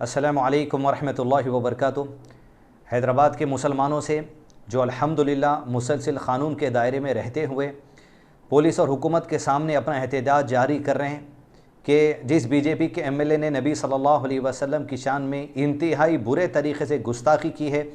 अस्सलामु अलैकुम वरहमतुल्लाहि वबरकातुहू। हैदराबाद के मुसलमानों से जो अल्हम्दुलिल्लाह मुसलसल क़ानून के दायरे में रहते हुए पुलिस और हुकूमत के सामने अपना एहतजाज जारी कर रहे हैं कि जिस बीजेपी के एमएलए ने नबी सल्लल्लाहु अलैहि वसल्लम की शान में इंतहाई बुरे तरीक़े से गुस्ताखी की है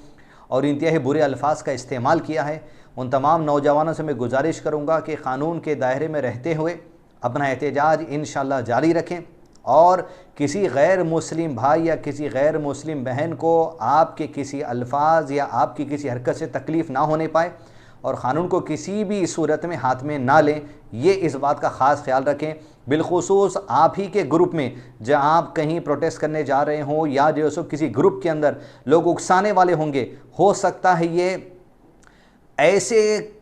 और इंतहाई बुरे अल्फाज का इस्तेमाल किया है, उन तमाम नौजवानों से मैं गुजारिश करूँगा कि क़ानून के दायरे में रहते हुए अपना एहतजाज इंशाअल्लाह जारी रखें और किसी गैर मुस्लिम भाई या किसी गैर मुस्लिम बहन को आपके किसी अल्फाज या आपकी किसी हरकत से तकलीफ़ ना होने पाए और क़ानून को किसी भी सूरत में हाथ में ना लें, ये इस बात का ख़ास ख्याल रखें। बिलखुसूस आप ही के ग्रुप में जहाँ आप कहीं प्रोटेस्ट करने जा रहे हों या जो सो किसी ग्रुप के अंदर लोग उकसाने वाले होंगे, हो सकता है ये ऐसे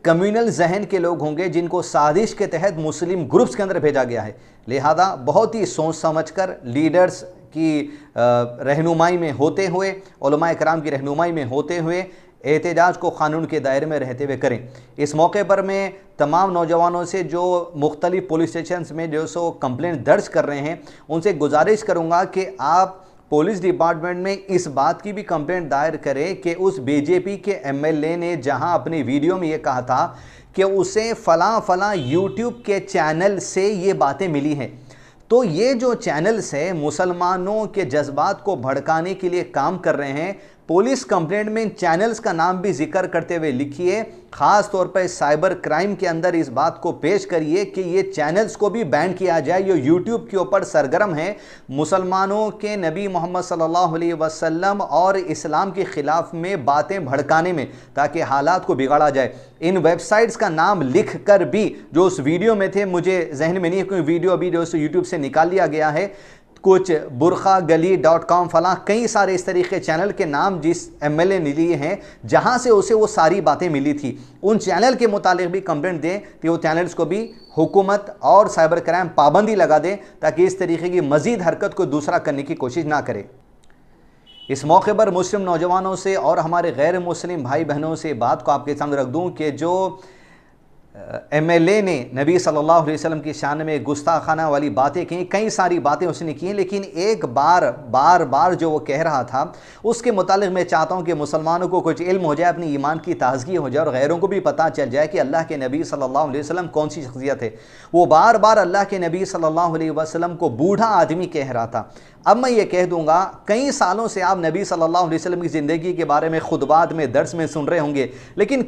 कम्युनल जहन के लोग होंगे जिनको साजिश के तहत मुस्लिम ग्रुप्स के अंदर भेजा गया है। लिहाजा बहुत ही सोच समझकर लीडर्स की रहनुमाई में होते हुए, उलमाए कराम की रहनुमाई में होते हुए एहतजाज को क़ानून के दायरे में रहते हुए करें। इस मौके पर मैं तमाम नौजवानों से जो मुख्तलिफ़ पुलिस स्टेशन में जो सो कंप्लेंट दर्ज कर रहे हैं उनसे गुजारिश करूँगा कि आप पुलिस डिपार्टमेंट में इस बात की भी कंप्लेंट दायर करें कि उस बीजेपी के एमएलए ने जहां अपनी वीडियो में ये कहा था कि उसे फ़लाँ यूट्यूब के चैनल से ये बातें मिली हैं, तो ये जो चैनल्स हैं मुसलमानों के जज्बात को भड़काने के लिए काम कर रहे हैं। पुलिस कंप्लेंट में इन चैनल्स का नाम भी जिक्र करते हुए लिखिए, ख़ास तौर पर साइबर क्राइम के अंदर इस बात को पेश करिए कि ये चैनल्स को भी बैन किया जाए जो यूट्यूब के ऊपर सरगर्म है मुसलमानों के नबी मोहम्मद सल्लल्लाहु अलैहि वसल्लम और इस्लाम के ख़िलाफ़ में बातें भड़काने में, ताकि हालात को बिगाड़ा जाए। इन वेबसाइट्स का नाम लिख कर भी जो उस वीडियो में थे, मुझे जहन में नहीं है कोई वीडियो अभी जो यूट्यूब से निकाल लिया गया है, कुछ burkhagali.com फलां कई सारे इस तरीके चैनल के नाम जिस एमएलए ने लिए हैं जहां से उसे वो सारी बातें मिली थी, उन चैनल के मुतालिक भी कंप्लेंट दें कि वो चैनल्स को भी हुकूमत और साइबर क्राइम पाबंदी लगा दें ताकि इस तरीके की मज़ीद हरकत को दूसरा करने की कोशिश ना करे। इस मौके पर मुस्लिम नौजवानों से और हमारे गैर मुस्लिम भाई बहनों से बात को आपके सामने रख दूँ कि जो एमएलए ने नबी सल्लल्लाहु अलैहि वसल्लम की शान में गुस्ताखाना वाली बातें की, कई सारी बातें उसने की हैं, लेकिन एक बार जो वो कह रहा था उसके मुतालिक मैं चाहता हूँ कि मुसलमानों को कुछ इल्म हो जाए, अपनी ईमान की ताज़गी हो जाए और गैरों को भी पता चल जाए कि अल्लाह के नबी सल्लल्लाहु अलैहि वसल्लम कौन सी शख्सियत है। वो बार अल्लाह के नबी सल्लल्लाहु अलैहि वसल्लम को बूढ़ा आदमी कह रहा था। अब मैं ये कह दूंगा, कई सालों से आप नबी सल्लल्लाहु अलैहि वसल्लम की ज़िंदगी के बारे में खुतबात में दर्स में सुन रहे होंगे, लेकिन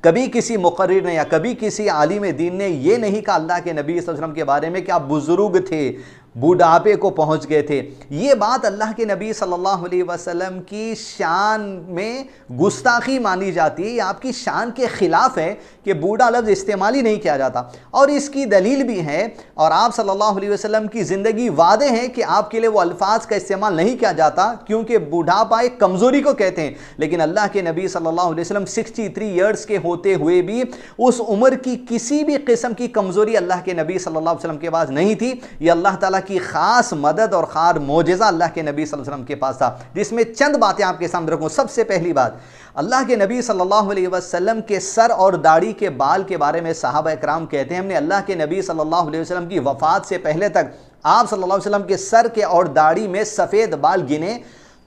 कभी किसी मुक़र्रिर ने या कभी किसी आलिम दीन ने ये नहीं कहा अल्लाह के नबी सल्लल्लाहु अलैहि वसल्लम के बारे में कि आप बुज़ुर्ग थे, बूढ़ापे को पहुंच गए थे। ये बात अल्लाह के नबी सल्लल्लाहु अलैहि वसल्लम की शान में गुस्ताखी मानी जाती है, ये आपकी शान के ख़िलाफ़ है कि बूढ़ा लफ्ज़ इस्तेमाल ही नहीं किया जाता। और इसकी दलील भी है और आप सल्लल्लाहु अलैहि वसल्लम की ज़िंदगी वादे हैं कि आपके लिए वो अल्फाज का इस्तेमाल नहीं किया जाता क्योंकि बूढ़ापा एक कमज़ोरी को कहते हैं। लेकिन अल्लाह के नबी सल्लल्लाहु अलैहि वसल्लम 63 ईयर्स के होते हुए भी उस उम्र की किसी भी किस्म की कमज़ोरी अल्लाह के नबी सल्लल्लाहु अलैहि वसल्लम के पास नहीं थी। ये अल्लाह ताला की ख़ास मदद और ख़ास मोजज़ा अल्लाह के नबी सल्लल्लाहु अलैहि वसल्लम के पास था, जिसमें चंद बातें आपके सामने रखूँ। सबसे पहली बात, अल्लाह के नबी सल्लल्लाहु अलैहि वसल्लम के सर और दाढ़ी के बाल के बारे में सहाबा इकराम कहते हैं, हमने अल्लाह के नबी सल्लल्लाहु अलैहि वसल्लम की वफ़ात से पहले तक आप सल्लल्लाहु अलैहि वसल्लम के सर के और दाढ़ी में सफ़ेद बाल गिने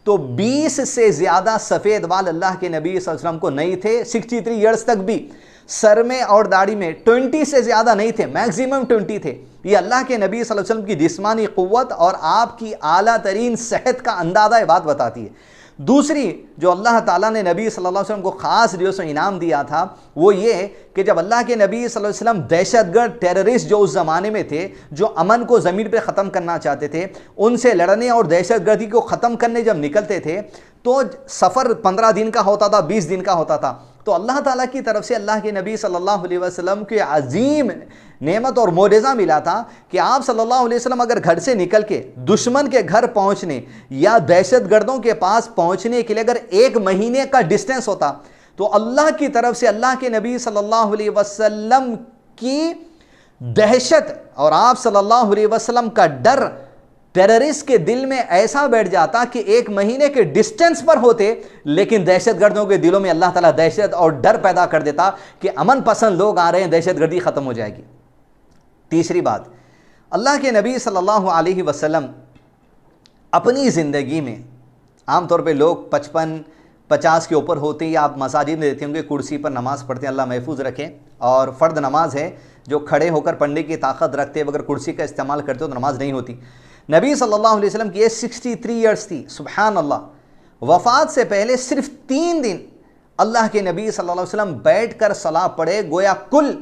तो 20 से ज़्यादा सफ़ेद बाल अल्लाह के नबी सल्लल्लाहु अलैहि वसल्लम को नहीं थे। 63 ईयर्स तक भी सर में और दाढ़ी में 20 से ज़्यादा नहीं थे, मैक्सिमम 20 थे। ये अल्लाह के नबी सल्लल्लाहु अलैहि वसल्लम की जिस्मानी क़ुव्वत और आपकी आला तरीन सेहत का अंदाज़ा बात बताती है। दूसरी जो अल्लाह ताला ने नबी सल्लल्लाहु अलैहि वसल्लम को ख़ास जो सो इनाम दिया था वो ये कि जब अल्लाह के नबी सल्लल्लाहु अलैहि वसल्लम दहशतगर्द टेररिस्ट जो उस ज़माने में थे, जो अमन को ज़मीन पे ख़त्म करना चाहते थे, उनसे लड़ने और दहशतगर्दी को ख़त्म करने जब निकलते थे तो सफ़र 15 दिन का होता था, 20 दिन का होता था। तो अल्लाह ताला की तरफ से अल्लाह के नबी सल्लल्लाहु अलैहि वसल्लम के अजीम नेमत और मोजज़ा मिला था कि आप सल्लल्लाहु अलैहि वसल्लम अगर घर से निकल के दुश्मन के घर पहुंचने या दहशतगर्दों के पास पहुंचने के लिए अगर 1 महीने का डिस्टेंस होता तो अल्लाह की तरफ से अल्लाह के नबी सल्लल्लाहु अलैहि वसल्लम की दहशत और आप सल्लल्लाहु अलैहि वसल्लम का डर टेररिस्ट के दिल में ऐसा बैठ जाता कि 1 महीने के डिस्टेंस पर होते, लेकिन दहशतगर्दों के दिलों में अल्लाह ताला दहशत और डर पैदा कर देता कि अमन पसंद लोग आ रहे हैं, दहशतगर्दी ख़त्म हो जाएगी। तीसरी बात, अल्लाह के नबी सल्लल्लाहु अलैहि वसल्लम अपनी ज़िंदगी में आमतौर पे लोग 55-50 के ऊपर होते ही आप मसाजिद में देते होंगे कुर्सी पर नमाज़ पढ़ते हैं, अल्लाह महफूज रखें। और फ़र्द नमाज है जो खड़े होकर पढ़ने की ताकत रखते हैं, अगर कुर्सी का इस्तेमाल करते हो तो नमाज नहीं होती। नबी सल्लल्लाहु अलैहि वसल्लम की एज 63 ईयर्स थी। सुभान अल्लाह। वफ़ात से पहले सिर्फ 3 दिन अल्लाह के नबी सल्लल्लाहु अलैहि वसल्लम बैठ कर सलाह पढ़े। गोया कुल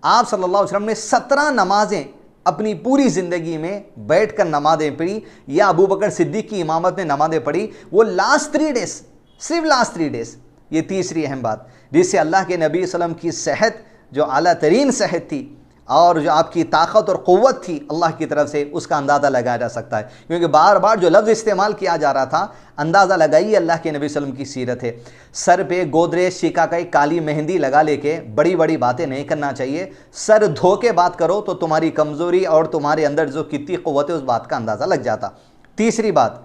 आप सल्लल्लाहु अलैहि वसल्लम ने 17 नमाजें अपनी पूरी ज़िंदगी में बैठ कर नमाजें पढ़ी, या अबू बकर सिद्दीक़ की इमामत में नमाजें पढ़ी, वो लास्ट 3 डेज़, सिर्फ लास्ट 3 डेज़। ये तीसरी अहम बात जिससे अल्लाह के नबी सल्लल्लाहु अलैहि वसल्लम की सेहत जो आला तरीन सेहत थी और जो आपकी ताकत और क़ुव्वत थी अल्लाह की तरफ से, उसका अंदाज़ा लगाया जा सकता है। क्योंकि बार बार जो लफ्ज़ इस्तेमाल किया जा रहा था, अंदाज़ा लगाइए अल्लाह के नबी सल्लल्लाहु अलैहि वसल्लम की सीरत है। सर पे गोदरेज शिकाकाई काली मेहंदी लगा लेके बड़ी बड़ी बातें नहीं करना चाहिए। सर धो के बात करो तो तुम्हारी कमज़ोरी और तुम्हारे अंदर जो कितनी क़ुव्वत है उस बात का अंदाज़ा लग जाता। तीसरी बात।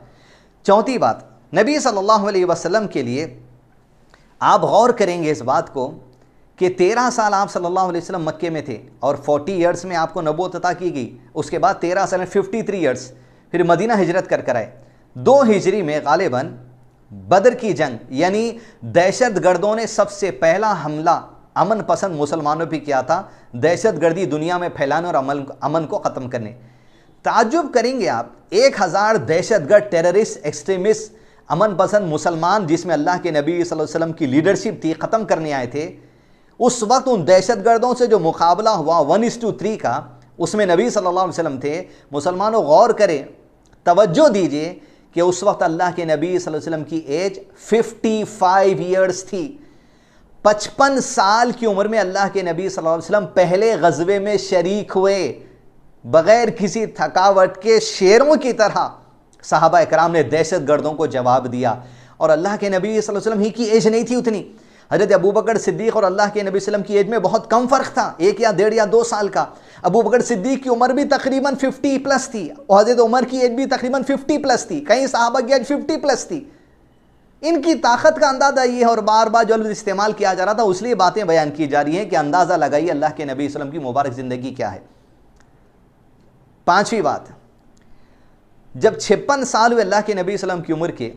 चौथी बात, नबी सल्लल्लाहु अलैहि वसल्लम के लिए आप गौर करेंगे इस बात को कि 13 साल आप सल्लल्लाहु अलैहि वसल्लम मक्के में थे और 40 ईयर्स में आपको नबूवत अता की गई। उसके बाद 13 साल में 53 ईयर्स फिर मदीना हिजरत कर आए। 2 हिजरी में गालिबन बदर की जंग, यानी दहशत गर्दों ने सबसे पहला हमला अमन पसंद मुसलमानों पर किया था, दहशत गर्दी दुनिया में फैलाने और अमन को ख़त्म करने। ताज्जुब करेंगे आप, 1000 दहशतगर्द टेररिस्ट एक्सट्रीमिस्ट अमन पसंद मुसलमान जिसमें अल्लाह के नबी सल्लल्लाहु अलैहि वसल्लम की लीडरशिप थी, ख़त्म करने आए थे। उस वक्त उन दहशतगर्दों से जो मुकाबला हुआ 1:3 का, उसमें नबी सल्लल्लाहु अलैहि वसल्लम थे। मुसलमानों गौर करें, तवज्जो दीजिए कि उस वक्त अल्लाह के नबी सल्लल्लाहु अलैहि वसल्लम की एज 55 ईयर्स थी। 55 साल की उम्र में अल्लाह के नबी सल्लल्लाहु अलैहि वसल्लम पहले गज़वे में शरीक हुए, बग़ैर किसी थकावट के शेरों की तरह सहाबा इकराम ने दहशत गर्दों को जवाब दिया। और अल्लाह के नबी सल्लल्लाहु अलैहि वसल्लम ही की एज नहीं थी उतनी। हज़रत अबू बकर सिद्दीक़ और अल्लाह के नबी सल्लल्लाहु अलैहि वसल्लम की एज में बहुत कम फ़र्क था, 1 या 1.5 या 2 साल का। अबू बकर सिद्दीक़ की उम्र भी तकरीबन 50 प्लस थी और हज़रत उमर की एज भी तकरीबन 50 प्लस थी, कई सहाबा की एज 50 प्लस थी। इनकी ताकत का अंदाज़ा ये है, और बार बार जो इस्तेमाल किया जा रहा था उसलिए बातें बयान की जा रही हैं कि अंदाज़ा लगाइए अल्लाह के नबी सल्लल्लाहु अलैहि वसल्लम की मुबारक ज़िंदगी क्या है। 5वीं बात, जब 56 साल हुए अल्लाह के नबी सल्लल्लाहु अलैहि वसल्लम की उम्र के,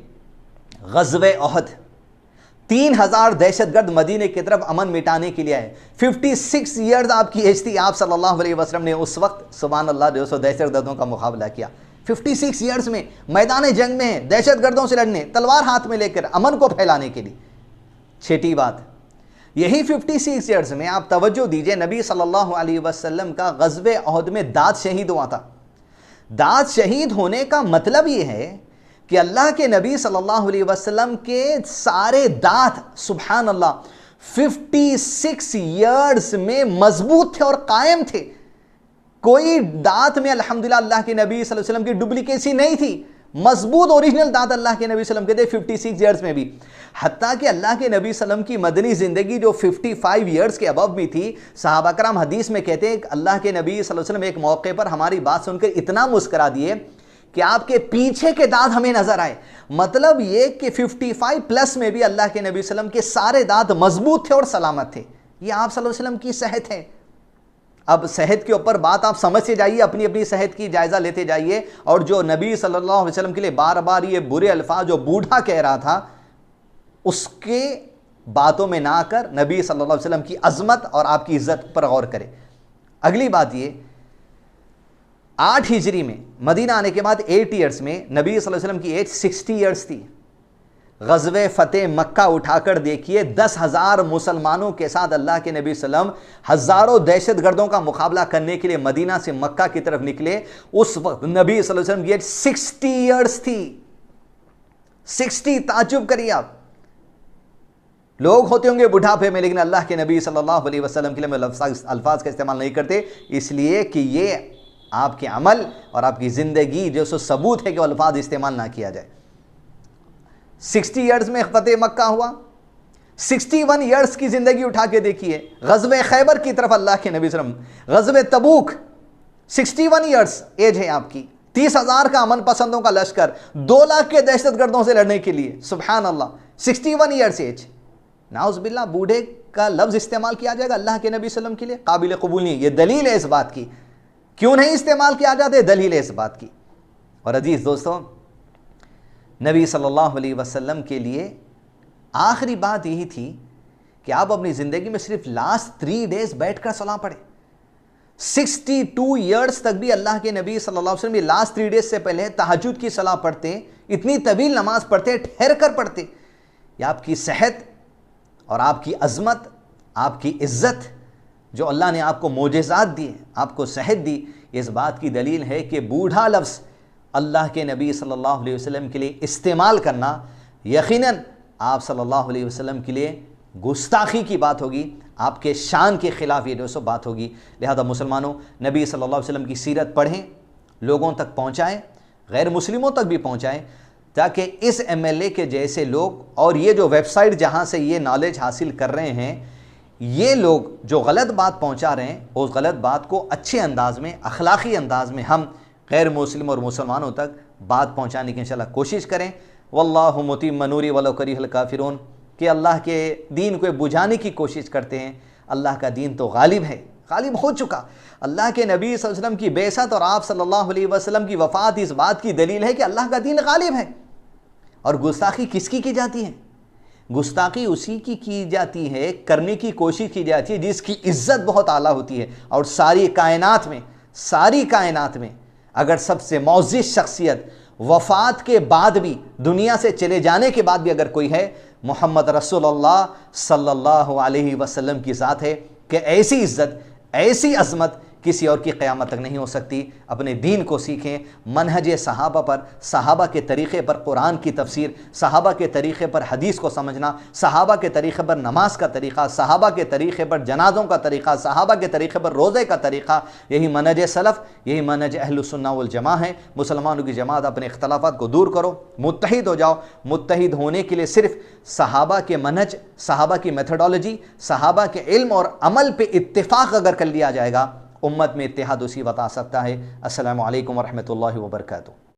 ग़ज़वे ओहद 3000 दहशतगर्द मदीने की तरफ अमन मिटाने के लिए आए। 56 ईयर्स आपकी एज थी, आप सल्लल्लाहु अलैहि वसल्लम ने उस वक्त सुभान अल्लाह 200 दहशतगर्दों का मुकाबला किया। 56 ईयर्स में मैदान जंग में दहशतगर्दों से लड़ने, तलवार हाथ में लेकर अमन को फैलाने के लिए। 6ठी बात, यही 56 ईयर्स में आप तवज्जो दीजिए, नबी सल्लल्लाहु अलैहि वसल्लम का ग़ज़वे ओहद में दाँत शहीद हुआ था। दाँत शहीद होने का मतलब ये है कि अल्लाह के नबी सल्लल्लाहु अलैहि वसल्लम के सारे दांत सुभान अल्लाह 56 ईयर्स में मजबूत थे और कायम थे। कोई दांत में अल्हम्दुलिल्लाह अल्लाह के नबी सल्लल्लाहु अलैहि वसल्लम की डुप्लीकेसी नहीं थी, मजबूत ओरिजिनल दांत अल्लाह के नबी सल्लल्लाहु अलैहि वसल्लम के थे 56 ईयर्स में भी। हत्ता कि अल्लाह के नबी सल्लल्लाहु अलैहि वसल्लम की मदनी ज़िंदगी जो 55 ईयर्स के अबव भी थी, सहाबा कराम हदीस में कहते हैं कि अल्लाह के नबी सल्लल्लाहु अलैहि वसल्लम एक मौके पर हमारी बात सुनकर इतना मुस्करा दिए कि आपके पीछे के दांत हमें नजर आए। मतलब ये कि 55 प्लस में भी अल्लाह के नबी सल्लल्लाहु अलैहि वसल्लम के सारे दांत मजबूत थे और सलामत थे। ये आप सल्लल्लाहु अलैहि वसल्लम की सेहत है। अब सेहत के ऊपर बात आप समझते जाइए, अपनी अपनी सेहत की जायज़ा लेते जाइए। और जो नबी सल्लल्लाहु अलैहि वसल्लम के लिए बार बार ये बुरे अल्फाज जो बूढ़ा कह रहा था, उसके बातों में ना आकर नबी सल्लल्लाहु अलैहि वसल्लम की अज़मत और आपकी इज़्ज़त पर गौर करें। अगली बात ये, 8 हिजरी में मदीना आने के बाद 8 ईयर्स में नबी सल्लल्लाहु अलैहि वसल्लम की एज 60 ईयर्स थी। ग़ज़वे फ़तेह मक्का उठाकर देखिए, 10,000 मुसलमानों के साथ अल्लाह के नबी सल्लम हज़ारों दहशतगर्दों का मुकाबला करने के लिए मदीना से मक्का की तरफ निकले। उस वक्त नबी सल्लल्लाहु अलैहि वसल्लम की एज 60 ईयर्स थी। 60, ताज्जुब करिए आप। लोग होते होंगे बुढ़ापे में, लेकिन अल्लाह के नबी सल्लल्लाहु अलैहि वसल्लम के लिए मैं अल्फाज का इस्तेमाल नहीं करते, इसलिए कि ये आपके अमल और आपकी ज़िंदगी जो सो सबूत है कि अल्फाज इस्तेमाल ना किया जाए। 60 ईयर्स में फ़तेह मक्का हुआ। 61 ईयर्स की ज़िंदगी उठा के देखिए, ग़ज़वे खैबर की तरफ अल्लाह के नबी सल्लल्लाहु अलैहि वसल्लम, ग़ज़वे तबूक, 61 ईयर्स एज है आपकी। 30,000 का अमन पसंदों का लश्कर 2 लाख के दहशतगर्दों से लड़ने के लिए, सुभान अल्लाह, 61 ईयर्स एज। नाउज़ुबिल्लाह, बूढ़े का लफ्ज़ इस्तेमाल किया जाएगा अल्लाह के नबी सल्लल्लाहु अलैहि वसल्लम के लिए, काबिल कबूल नहीं। ये दलील है इस बात की, क्यों नहीं इस्तेमाल किया जाता है, दलील है इस बात की। और अजीज़ दोस्तों, नबी सल्लल्लाहु अलैहि वसल्लम के लिए आखिरी बात यही थी कि आप अपनी ज़िंदगी में सिर्फ लास्ट 3 डेज बैठकर सलाह पढ़ें। 62 ईयर्स तक भी अल्लाह के नबी सल्लल्लाहु अलैहि वसल्लम लास्ट 3 डेज से पहले तहज्जुद की सलाह पढ़ते, इतनी तवील नमाज पढ़ते, ठहर कर पढ़ते। ये आपकी सेहत और आपकी अज़मत, आपकी इज़्ज़त, जो अल्लाह ने आपको मोजेज़ात दिए, आपको सेहत दी, इस बात की दलील है कि बूढ़ा लफ्ज़ अल्लाह के नबी सल्लल्लाहु अलैहि वसल्लम के लिए इस्तेमाल करना यकीनन आप सल्लल्लाहु अलैहि वसल्लम के लिए गुस्ताखी की बात होगी, आपके शान के ख़िलाफ़ ये दोस्तों बात होगी। लिहाजा मुसलमानों, नबी सल्लल्लाहु अलैहि वसल्लम की सीरत पढ़ें, लोगों तक पहुँचाएँ, गैर मुस्लिमों तक भी पहुँचाएँ, ताकि इस MLA के जैसे लोग और ये जो वेबसाइट जहाँ से ये नॉलेज हासिल कर रहे हैं, ये लोग जो गलत बात पहुँचा रहे हैं, उस गलत बात को अच्छे अंदाज़ में, अखलाक़ी अंदाज़ में हम गैर मुस्लिम और मुसलमानों तक बात पहुँचाने की इंशाअल्लाह कोशिश करें। वल्लाहु मुतिम्मु नूरिही वलौ करिहल काफ़िरून, कि अल्लाह के दीन को बुझाने की कोशिश करते हैं। अल्लाह का दीन तो गालिब है, गालिब हो चुका। अल्लाह के नबी सल्लल्लाहु अलैहि वसल्लम की बेअसत और आप सल्लल्लाहु अलैहि वसल्लम की वफ़ात इस बात की दलील है कि अल्लाह का दीन गालिब है। और गुस्ताखी किसकी की जाती है? गुस्ताखी उसी की जाती है, करने की कोशिश की जाती है जिसकी इज़्ज़त बहुत आला होती है। और सारी कायनात में अगर सबसे मौज़िज़ शख्सियत वफ़ात के बाद भी, दुनिया से चले जाने के बाद भी अगर कोई है, मोहम्मद रसूलुल्लाह सल्लल्लाहु अलैहि वसल्लम की ज़ात है कि ऐसी इज़्ज़त, ऐसी अज़मत किसी और की क़यामत तक नहीं हो सकती। अपने दीन को सीखें, मनहज सहाबा पर, सहाबा के तरीक़े पर कुरान की तफसीर, सहाबा के तरीक़े पर हदीस को समझना, सहाबा के तरीक़े पर नमाज का तरीक़ा, सहाबा के तरीक़े पर जनाज़ों का तरीक़ा, सहाबा के तरीक़े पर रोज़े का तरीक़ा, यही मनहज सलफ़, यही मनहज अहलुस सुन्नह वल जमा है। मुसलमानों की जमात अपने इख्तलाफ़ात को दूर करो, मुत्तहिद हो जाओ। मुत्तहिद होने के लिए सिर्फ सहाबा के मनहज, सहाबा की मेथडोलॉजी, सहाबा के इल्म और अमल पे इत्तिफ़ाक़ अगर कर लिया जाएगा, उम्मत में इत्तेहाद उसी वक्त आ सकता है। अस्सलामु अलैकुम व रहमतुल्लाहि व बरकातुहू।